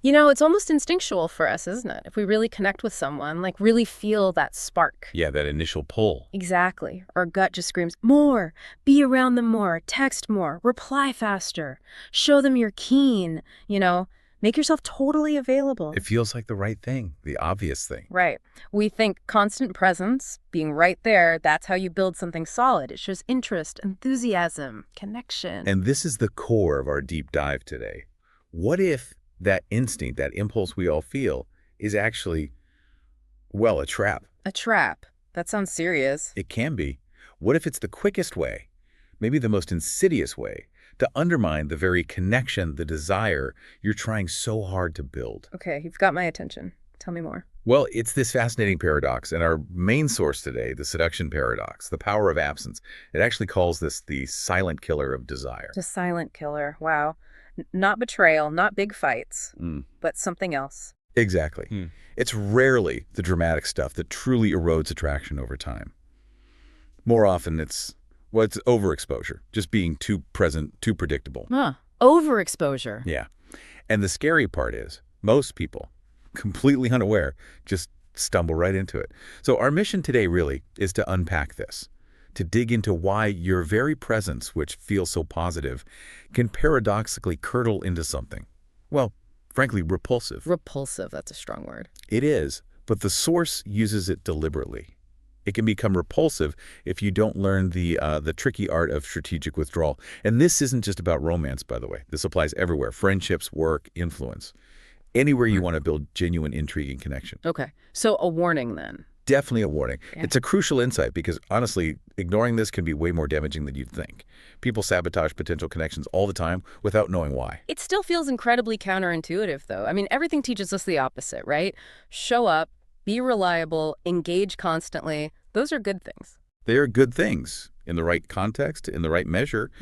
You know, it's almost instinctual for us, isn't it? If we really connect with someone, like really feel that spark. Yeah, that initial pull. Exactly. Our gut just screams, more, be around them more, text more, reply faster, show them you're keen, make yourself totally available. It feels like the right thing, the obvious thing. Right. We think constant presence, being right there, that's how you build something solid. It shows interest, enthusiasm, connection. And this is the core of our deep dive today. What if that instinct, that impulse we all feel, is actually, well, a trap? A trap. That sounds serious. It can be. What if it's the quickest way, maybe the most insidious way, to undermine the very connection, the desire you're trying so hard to build? Okay, you've got my attention. Tell me more. Well, it's this fascinating paradox, and our main source today, the seduction paradox, the power of absence, it actually calls this the silent killer of desire. The silent killer. Wow. Not betrayal, not big fights, Mm. but something else. Exactly. It's rarely the dramatic stuff that truly erodes attraction over time. More often, it's overexposure, just being too present, too predictable. Huh. Overexposure. Yeah. And the scary part is, most people, completely unaware, just stumble right into it. So our mission today really is to unpack this, to dig into why your very presence, which feels so positive, can paradoxically curdle into something, well, frankly, repulsive. Repulsive, that's a strong word. It is, but the source uses it deliberately. It can become repulsive if you don't learn the tricky art of strategic withdrawal. And this isn't just about romance, by the way. This applies everywhere. Friendships, work, influence. Anywhere you want to build genuine intrigue and connection. Okay, so a warning then. Definitely a warning. Yeah. It's a crucial insight because, honestly, ignoring this can be way more damaging than you'd think. People sabotage potential connections all the time without knowing why. It still feels incredibly counterintuitive, though. I mean, everything teaches us the opposite, right? Show up, be reliable, engage constantly. Those are good things. They are good things in the right context, in the right measure.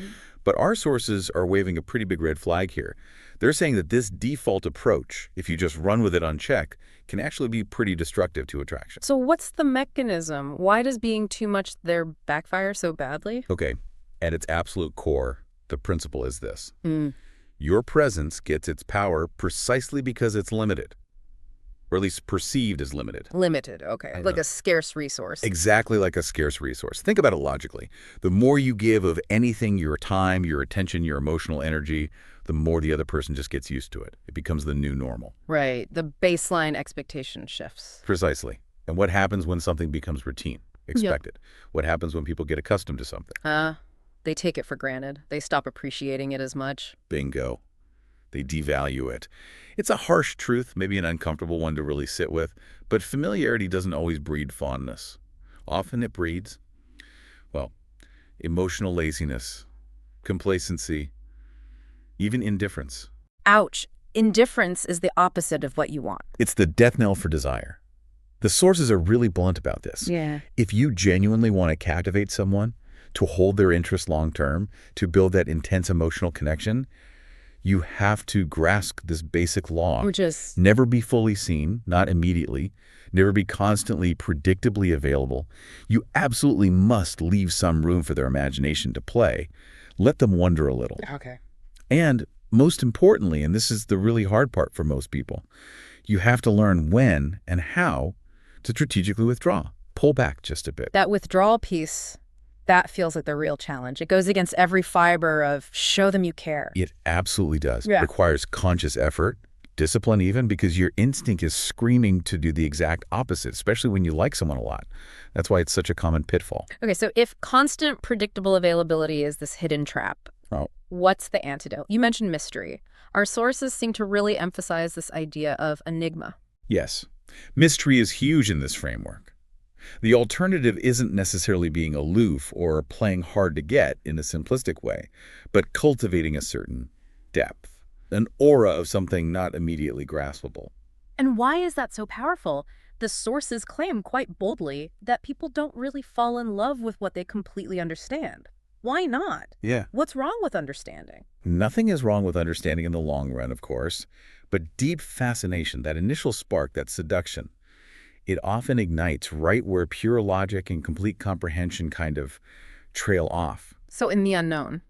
But our sources are waving a pretty big red flag here. They're saying that this default approach, if you just run with it unchecked, can actually be pretty destructive to attraction. So what's the mechanism? Why does being too much there backfire so badly? Okay, at its absolute core, the principle is this. Mm. Your presence gets its power precisely because it's limited, or at least perceived as limited. Limited, okay. Like a scarce resource. Exactly like a scarce resource. Think about it logically. The more you give of anything, your time, your attention, your emotional energy, the more the other person just gets used to it. It becomes the new normal. Right. The baseline expectation shifts. Precisely. And what happens when something becomes routine, expected? What happens when people get accustomed to something? They take it for granted. They stop appreciating it as much. Bingo. They devalue it. It's a harsh truth, maybe an uncomfortable one to really sit with, but familiarity doesn't always breed fondness. Often it breeds, well, emotional laziness, complacency, even indifference. Ouch. Indifference is the opposite of what you want. It's the death knell for desire. The sources are really blunt about this. Yeah. If you genuinely want to captivate someone, to hold their interest long term, to build that intense emotional connection, you have to grasp this basic law. Which is? Never be fully seen, not immediately. Never be constantly, predictably available. You absolutely must leave some room for their imagination to play. Let them wonder a little. Okay. And most importantly, and this is the really hard part for most people, you have to learn when and how to strategically withdraw. Pull back just a bit. That withdrawal piece, that feels like the real challenge. It goes against every fiber of show them you care. It absolutely does. Yeah. It requires conscious effort, discipline even, because your instinct is screaming to do the exact opposite, especially when you like someone a lot. That's why it's such a common pitfall. Okay, so if constant predictable availability is this hidden trap, what's the antidote? You mentioned mystery. Our sources seem to really emphasize this idea of enigma. Yes. Mystery is huge in this framework. The alternative isn't necessarily being aloof or playing hard to get in a simplistic way, but cultivating a certain depth, an aura of something not immediately graspable. And why is that so powerful? The sources claim quite boldly that people don't really fall in love with what they completely understand. Why not? Yeah. What's wrong with understanding? Nothing is wrong with understanding in the long run, of course, but deep fascination, that initial spark, that seduction, it often ignites right where pure logic and complete comprehension kind of trail off. So in the unknown.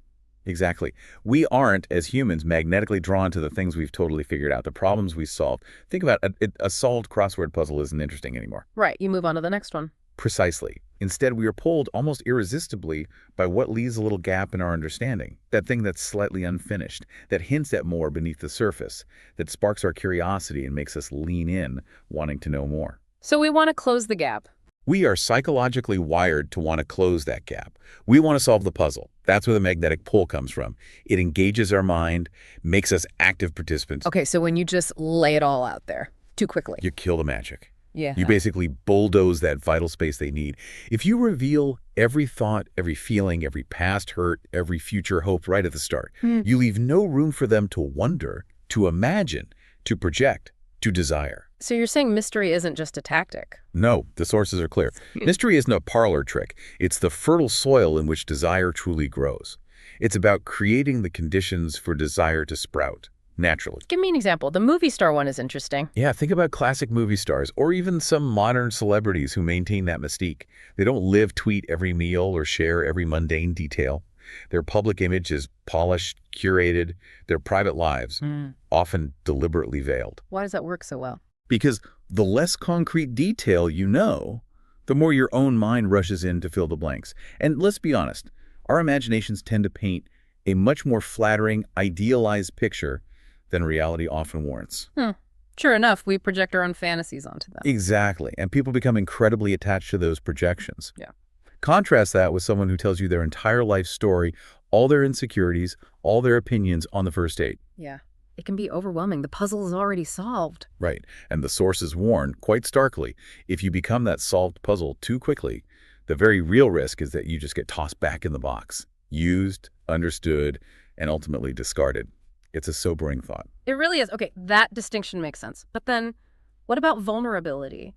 Exactly. We aren't, as humans, magnetically drawn to the things we've totally figured out, the problems we solved. Think about a solved crossword puzzle isn't interesting anymore. Right. You move on to the next one. Precisely. Instead, we are pulled almost irresistibly by what leaves a little gap in our understanding, that thing that's slightly unfinished, that hints at more beneath the surface, that sparks our curiosity and makes us lean in, wanting to know more. So we want to close the gap. We are psychologically wired to want to close that gap. We want to solve the puzzle. That's where the magnetic pull comes from. It engages our mind, makes us active participants. Okay, so when you just lay it all out there too quickly. You kill the magic. Yeah. You basically bulldoze that vital space they need. If you reveal every thought, every feeling, every past hurt, every future hope right at the start, you leave no room for them to wonder, to imagine, to project, to desire. So you're saying mystery isn't just a tactic? No, the sources are clear. Mystery isn't a parlor trick. It's the fertile soil in which desire truly grows. It's about creating the conditions for desire to sprout naturally. Give me an example. The movie star one is interesting. Yeah, think about classic movie stars or even some modern celebrities who maintain that mystique. They don't live tweet every meal or share every mundane detail. Their public image is polished, curated, their private lives, often deliberately veiled. Why does that work so well? Because the less concrete detail you know, the more your own mind rushes in to fill the blanks. And let's be honest, our imaginations tend to paint a much more flattering, idealized picture than reality often warrants. Sure enough, we project our own fantasies onto them. Exactly. And people become incredibly attached to those projections. Yeah. Contrast that with someone who tells you their entire life story, all their insecurities, all their opinions on the first date. Yeah. It can be overwhelming. The puzzle is already solved. Right. And the sources warn, quite starkly, if you become that solved puzzle too quickly, the very real risk is that you just get tossed back in the box, used, understood, and ultimately discarded. It's a sobering thought. It really is. Okay, that distinction makes sense. But then what about vulnerability?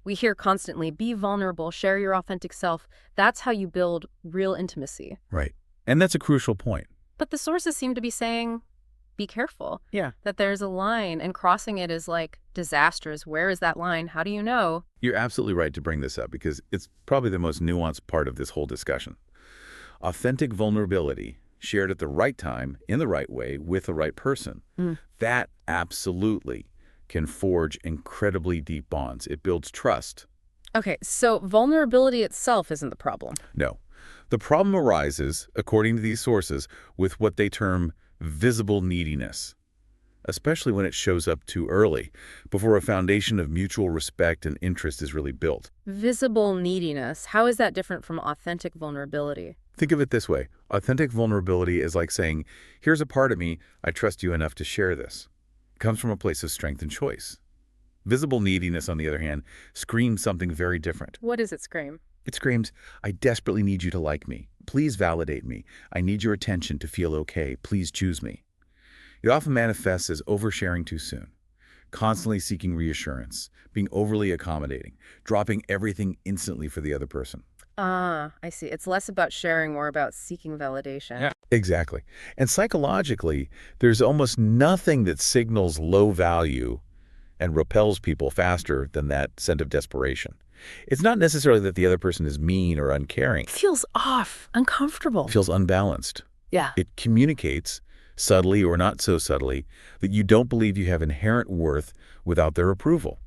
We hear constantly, be vulnerable, share your authentic self. That's how you build real intimacy. Right. And that's a crucial point. But the sources seem to be saying, be careful. Yeah. That there's a line, and crossing it is like disastrous. Where is that line? How do you know? You're absolutely right to bring this up because it's probably the most nuanced part of this whole discussion. Authentic vulnerability shared at the right time, in the right way, with the right person, that absolutely can forge incredibly deep bonds. It builds trust. Okay, so vulnerability itself isn't the problem. No. The problem arises, according to these sources, with what they term visible neediness, especially when it shows up too early, before a foundation of mutual respect and interest is really built. Visible neediness. How is that different from authentic vulnerability? Think of it this way. Authentic vulnerability is like saying, here's a part of me, I trust you enough to share this. It comes from a place of strength and choice. Visible neediness, on the other hand, screams something very different. What does it scream? It screams, I desperately need you to like me. Please validate me. I need your attention to feel okay. Please choose me. It often manifests as oversharing too soon, constantly seeking reassurance, being overly accommodating, dropping everything instantly for the other person. Ah, I see. It's less about sharing, more about seeking validation. Yeah, exactly. And psychologically, there's almost nothing that signals low value and repels people faster than that sense of desperation. It's not necessarily that the other person is mean or uncaring. It feels off, uncomfortable. It feels unbalanced. Yeah. It communicates, subtly or not so subtly, that you don't believe you have inherent worth without their approval.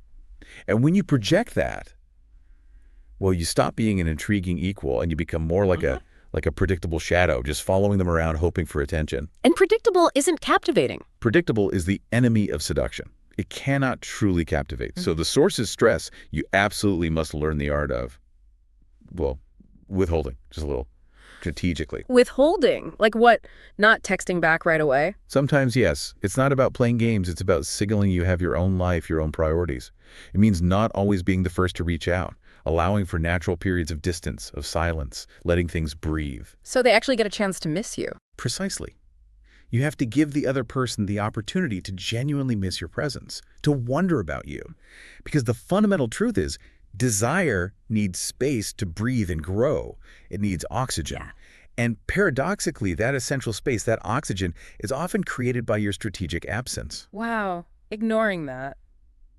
And when you project that, well, you stop being an intriguing equal and you become more like a predictable shadow, just following them around, hoping for attention. And predictable isn't captivating. Predictable is the enemy of seduction. It cannot truly captivate. So the sources stress you absolutely must learn the art of, well, withholding, just a little, strategically. Withholding? Like what? Not texting back right away? Sometimes, yes. It's not about playing games. It's about signaling you have your own life, your own priorities. It means not always being the first to reach out, allowing for natural periods of distance, of silence, letting things breathe. So they actually get a chance to miss you. Precisely. You have to give the other person the opportunity to genuinely miss your presence, to wonder about you. Because the fundamental truth is, desire needs space to breathe and grow. It needs oxygen. Yeah. And paradoxically, that essential space, that oxygen, is often created by your strategic absence. Wow. Ignoring that.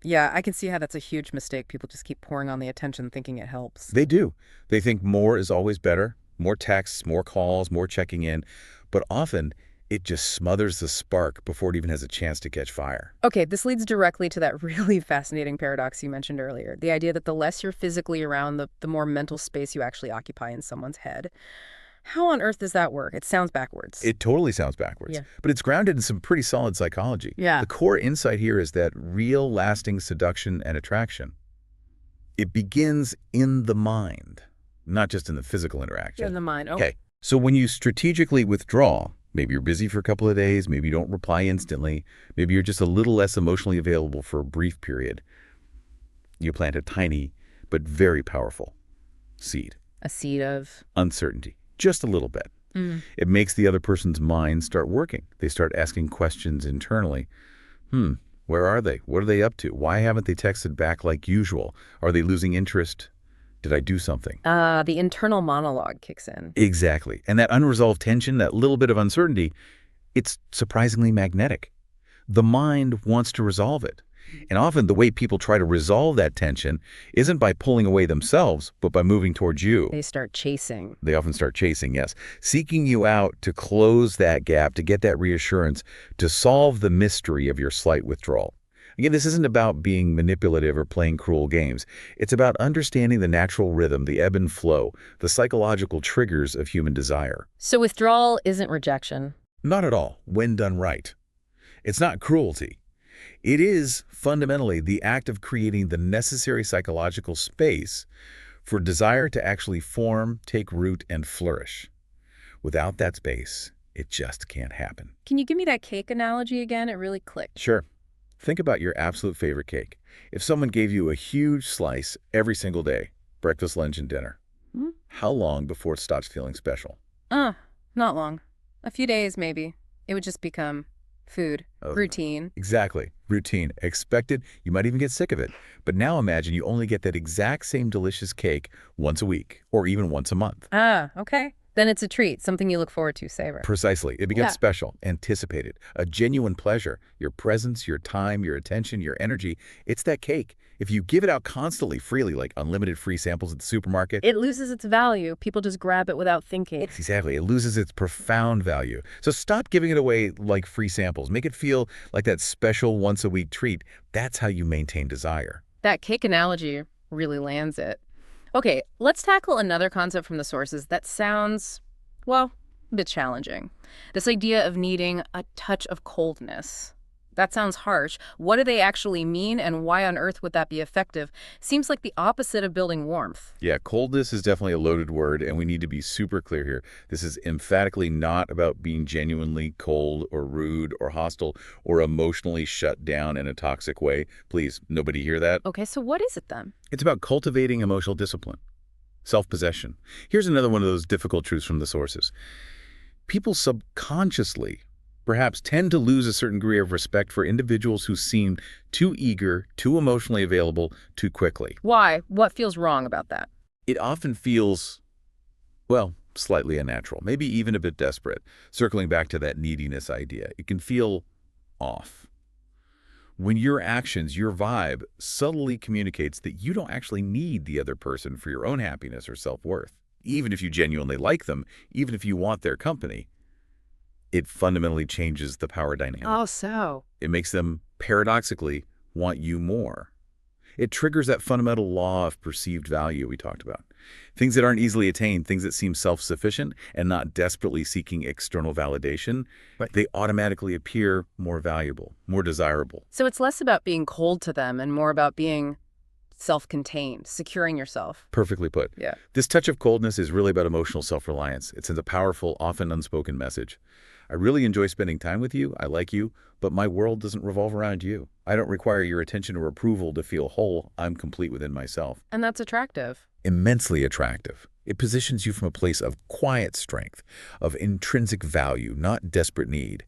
Yeah, I can see how that's a huge mistake. People just keep pouring on the attention thinking it helps. They do. They think more is always better. More texts, more calls, more checking in. but often it just smothers the spark before it even has a chance to catch fire. Okay, this leads directly to that really fascinating paradox you mentioned earlier, the idea that the less you're physically around, the more mental space you actually occupy in someone's head. How on earth does that work? It sounds backwards. It totally sounds backwards, Yeah. but it's grounded in some pretty solid psychology. Yeah. The core insight here is that real lasting seduction and attraction, it begins in the mind, not just in the physical interaction. In the mind. Oh. Okay, so when you strategically withdraw, maybe you're busy for a couple of days, maybe you don't reply instantly, maybe you're just a little less emotionally available for a brief period, you plant a tiny but very powerful seed. A seed of Uncertainty, just a little bit. It makes the other person's mind start working. They start asking questions internally. Where are they? What are they up to? Why haven't they texted back like usual? Are they losing interest? Did I do something? the internal monologue kicks in. Exactly. And that unresolved tension, that little bit of uncertainty, it's surprisingly magnetic. The mind wants to resolve it. And often the way people try to resolve that tension isn't by pulling away themselves, but by moving towards you. They start chasing. They often start chasing, yes. Seeking you out to close that gap, to get that reassurance, to solve the mystery of your slight withdrawal. Again, this isn't about being manipulative or playing cruel games. It's about understanding the natural rhythm, the ebb and flow, the psychological triggers of human desire. So withdrawal isn't rejection. Not at all, when done right. It's not cruelty. It is fundamentally the act of creating the necessary psychological space for desire to actually form, take root, and flourish. Without that space, it just can't happen. Can you give me that cake analogy again? It really clicked. Sure. Think about your absolute favorite cake. If someone gave you a huge slice every single day, breakfast, lunch, and dinner, how long before it stops feeling special? Not long. A few days, maybe. It would just become food. Routine. Exactly. Routine. Expected. You might even get sick of it. But now imagine you only get that exact same delicious cake once a week or even once a month. Okay. Then it's a treat, something you look forward to, savor. Precisely. It becomes special, anticipated, a genuine pleasure. Your presence, your time, your attention, your energy, it's that cake. If you give it out constantly, freely, like unlimited free samples at the supermarket, It loses its value. People just grab it without thinking. exactly, it loses its profound value. So stop giving it away like free samples. Make it feel like that special once-a-week treat. That's how you maintain desire. That cake analogy really lands it. Okay, let's tackle another concept from the sources that sounds, well, a bit challenging. This idea of needing a touch of coldness. That sounds harsh. What do they actually mean, and why on earth would that be effective? Seems like the opposite of building warmth. Yeah, coldness is definitely a loaded word, and we need to be super clear here. This is emphatically not about being genuinely cold or rude or hostile or emotionally shut down in a toxic way. Please, nobody hear that? Okay, so what is it then? It's about cultivating emotional discipline, self-possession. Here's another one of those difficult truths from the sources. People subconsciously perhaps tend to lose a certain degree of respect for individuals who seem too eager, too emotionally available, too quickly. Why? What feels wrong about that? It often feels, well, slightly unnatural, maybe even a bit desperate. Circling back to that neediness idea, it can feel off. When your actions, your vibe, subtly communicates that you don't actually need the other person for your own happiness or self-worth. Even if you genuinely like them, even if you want their company, it fundamentally changes the power dynamic. Oh, so? It makes them, paradoxically, want you more. It triggers that fundamental law of perceived value we talked about. Things that aren't easily attained, things that seem self-sufficient and not desperately seeking external validation, they automatically appear more valuable, more desirable. So it's less about being cold to them and more about being self-contained, securing yourself. Perfectly put. Yeah. This touch of coldness is really about emotional self-reliance. It sends a powerful, often unspoken message. I really enjoy spending time with you, I like you, but my world doesn't revolve around you. I don't require your attention or approval to feel whole. I'm complete within myself. And that's attractive. Immensely attractive. It positions you from a place of quiet strength, of intrinsic value, not desperate need.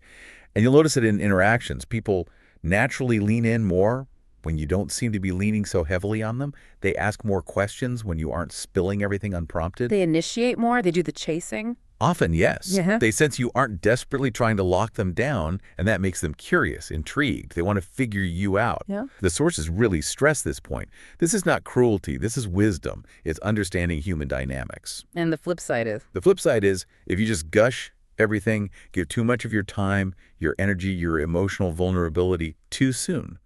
And you'll notice that in interactions, people naturally lean in more when you don't seem to be leaning so heavily on them. They ask more questions when you aren't spilling everything unprompted. They initiate more. They do the chasing. Often, yes. Yeah. They sense you aren't desperately trying to lock them down, and that makes them curious, intrigued. They want to figure you out. Yeah. The sources really stress this point. This is not cruelty. This is wisdom. It's understanding human dynamics. And the flip side is? The flip side is, if you just gush everything, give too much of your time, your energy, your emotional vulnerability too soon.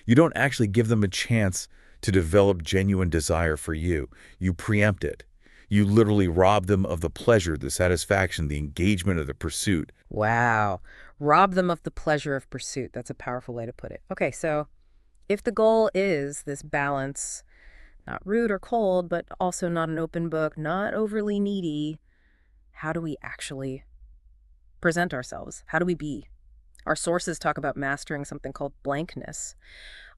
You don't actually give them a chance to develop genuine desire for you. You preempt it. You literally rob them of the pleasure, the satisfaction, the engagement of the pursuit. Wow. Rob them of the pleasure of pursuit. That's a powerful way to put it. Okay, so if the goal is this balance, not rude or cold, but also not an open book, not overly needy, how do we actually present ourselves? How do we be? Our sources talk about mastering something called blankness.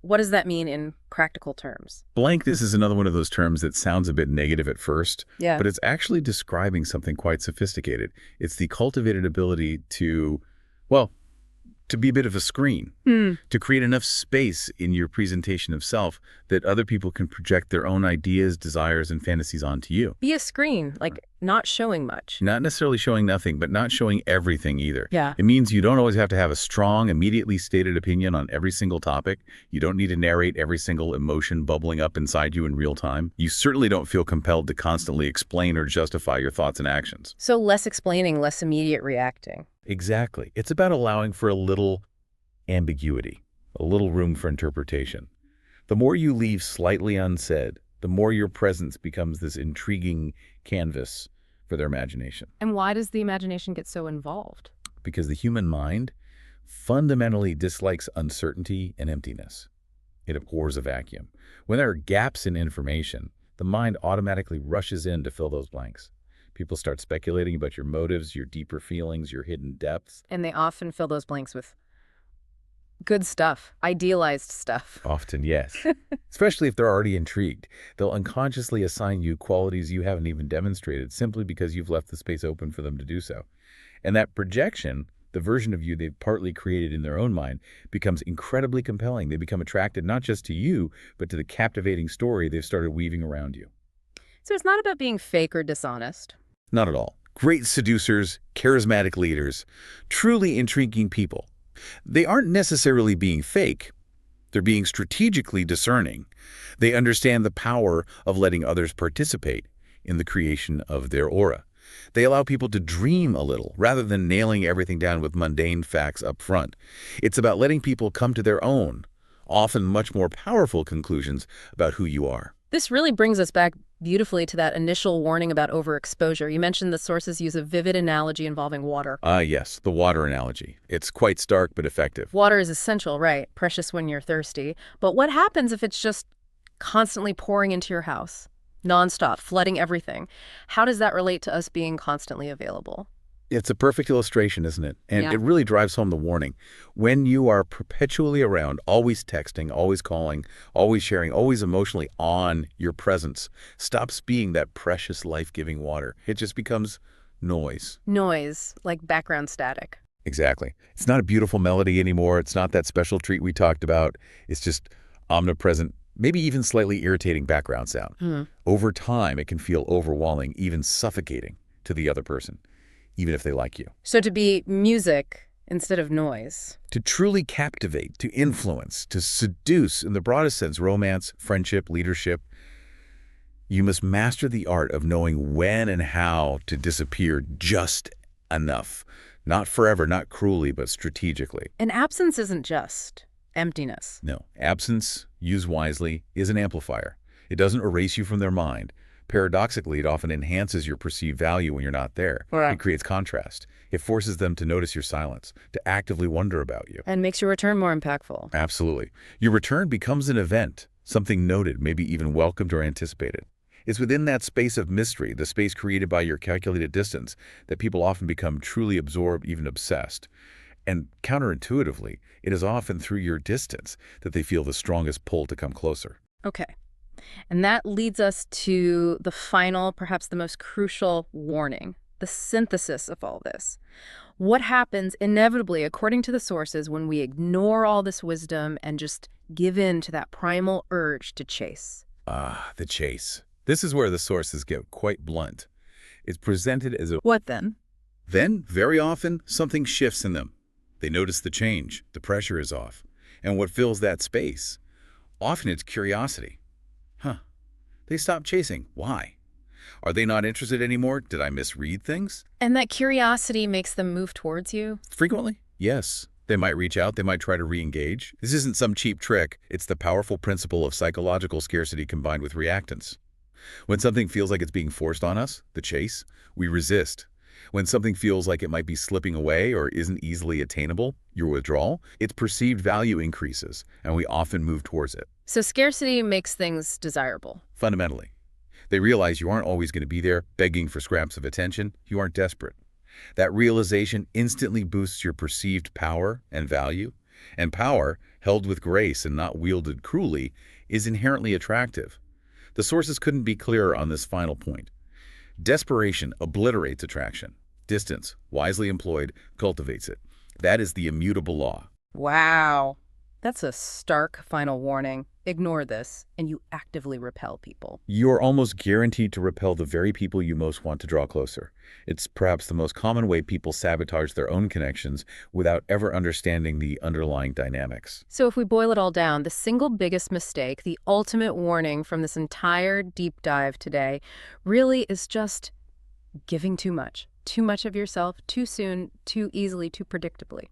What does that mean in practical terms? Blankness is another one of those terms that sounds a bit negative at first, Yeah. but it's actually describing something quite sophisticated. It's the cultivated ability to, well, to be a bit of a screen, Hmm. to create enough space in your presentation of self that other people can project their own ideas, desires, and fantasies onto you. Be a screen, like not showing much. Not necessarily showing nothing, but not showing everything either. Yeah. It means you don't always have to have a strong, immediately stated opinion on every single topic. You don't need to narrate every single emotion bubbling up inside you in real time. You certainly don't feel compelled to constantly explain or justify your thoughts and actions. So less explaining, less immediate reacting. Exactly. It's about allowing for a little ambiguity, a little room for interpretation. The more you leave slightly unsaid, the more your presence becomes this intriguing canvas for their imagination. And why does the imagination get so involved? Because the human mind fundamentally dislikes uncertainty and emptiness. It abhors a vacuum. When there are gaps in information, the mind automatically rushes in to fill those blanks. People start speculating about your motives, your deeper feelings, your hidden depths. And they often fill those blanks with good stuff, idealized stuff. Often, yes. Especially if they're already intrigued. They'll unconsciously assign you qualities you haven't even demonstrated simply because you've left the space open for them to do so. And that projection, the version of you they've partly created in their own mind, becomes incredibly compelling. They become attracted not just to you, but to the captivating story they've started weaving around you. So it's not about being fake or dishonest. Not at all. Great seducers, charismatic leaders, truly intriguing people. They aren't necessarily being fake. They're being strategically discerning. They understand the power of letting others participate in the creation of their aura. They allow people to dream a little rather than nailing everything down with mundane facts up front. It's about letting people come to their own, often much more powerful conclusions about who you are. This really brings us back beautifully to that initial warning about overexposure. You mentioned the sources use a vivid analogy involving water. Yes, the water analogy. It's quite stark but effective. Water is essential, right? Precious when you're thirsty. But what happens if it's just constantly pouring into your house? Nonstop, flooding everything. How does that relate to us being constantly available? It's a perfect illustration, isn't it? And Yeah. it really drives home the warning. When you are perpetually around, always texting, always calling, always sharing, always emotionally on your presence, stops being that precious life-giving water. It just becomes noise. Noise, like background static. Exactly. It's not a beautiful melody anymore. It's not that special treat we talked about. It's just omnipresent, maybe even slightly irritating background sound. Over time, it can feel overwhelming, even suffocating to the other person, even if they like you. So to be music instead of noise. To truly captivate, to influence, to seduce, in the broadest sense, romance, friendship, leadership, you must master the art of knowing when and how to disappear just enough. Not forever, not cruelly, but strategically. And absence isn't just emptiness. No, absence, used wisely, is an amplifier. It doesn't erase you from their mind. Paradoxically, it often enhances your perceived value when you're not there. Right. It creates contrast. It forces them to notice your silence, to actively wonder about you. And makes your return more impactful. Absolutely. Your return becomes an event, something noted, maybe even welcomed or anticipated. It's within that space of mystery, the space created by your calculated distance, that people often become truly absorbed, even obsessed. And counterintuitively, it is often through your distance that they feel the strongest pull to come closer. Okay. And that leads us to the final, perhaps the most crucial warning, the synthesis of all this. What happens inevitably, according to the sources, when we ignore all this wisdom and just give in to that primal urge to chase? The chase. This is where the sources get quite blunt. It's presented as a What then? Then, very often, something shifts in them. They notice the change, the pressure is off. And what fills that space? Often it's curiosity. They stop chasing. Why? Are they not interested anymore? Did I misread things? And that curiosity makes them move towards you? Frequently, yes. They might reach out, they might try to re-engage. This isn't some cheap trick. It's the powerful principle of psychological scarcity combined with reactance. When something feels like it's being forced on us, the chase, we resist. When something feels like it might be slipping away or isn't easily attainable, your withdrawal, its perceived value increases, and we often move towards it. So scarcity makes things desirable. Fundamentally, they realize you aren't always going to be there begging for scraps of attention. You aren't desperate. That realization instantly boosts your perceived power and value. And power, held with grace and not wielded cruelly, is inherently attractive. The sources couldn't be clearer on this final point. Desperation obliterates attraction. Distance, wisely employed, cultivates it. That is the immutable law. Wow. That's a stark final warning. Ignore this, and you actively repel people. You're almost guaranteed to repel the very people you most want to draw closer. It's perhaps the most common way people sabotage their own connections without ever understanding the underlying dynamics. So if we boil it all down, the single biggest mistake, the ultimate warning from this entire deep dive today, really is just giving too much. Too much of yourself, too soon, too easily, too predictably.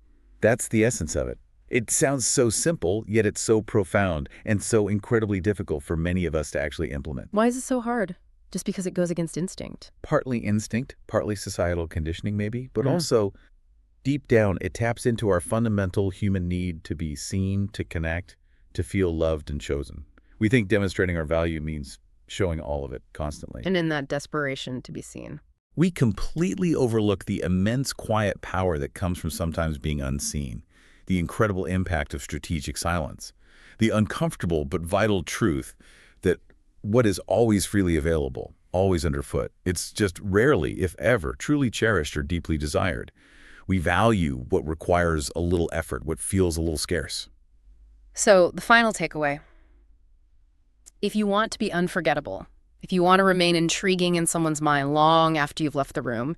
That's the essence of it. It sounds so simple, yet it's so profound and so incredibly difficult for many of us to actually implement. Why is it so hard? Just because it goes against instinct? Partly instinct, partly societal conditioning maybe, but also deep down it taps into our fundamental human need to be seen, to connect, to feel loved and chosen. We think demonstrating our value means showing all of it constantly. And in that desperation to be seen. We completely overlook the immense quiet power that comes from sometimes being unseen, the incredible impact of strategic silence, the uncomfortable but vital truth that what is always freely available, always underfoot, it's just rarely, if ever, truly cherished or deeply desired. We value what requires a little effort, what feels a little scarce. So the final takeaway. If you want to be unforgettable, if you want to remain intriguing in someone's mind long after you've left the room,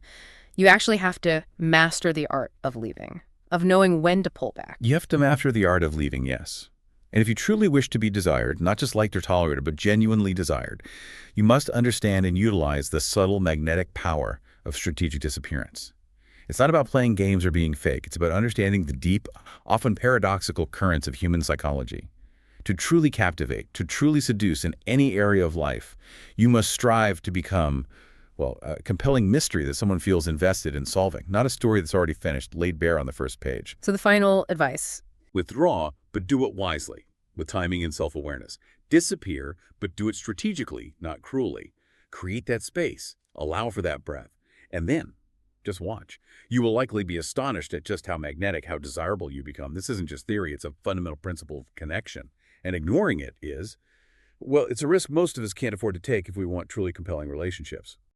you actually have to master the art of leaving, of knowing when to pull back. You have to master the art of leaving, yes. And if you truly wish to be desired, not just liked or tolerated, but genuinely desired, you must understand and utilize the subtle magnetic power of strategic disappearance. It's not about playing games or being fake. It's about understanding the deep, often paradoxical currents of human psychology. To truly captivate, to truly seduce in any area of life, you must strive to become, well, a compelling mystery that someone feels invested in solving, not a story that's already finished, laid bare on the first page. So the final advice. Withdraw, but do it wisely, with timing and self-awareness. Disappear, but do it strategically, not cruelly. Create that space, allow for that breath, and then just watch. You will likely be astonished at just how magnetic, how desirable you become. This isn't just theory, it's a fundamental principle of connection. And ignoring it is, well, it's a risk most of us can't afford to take if we want truly compelling relationships.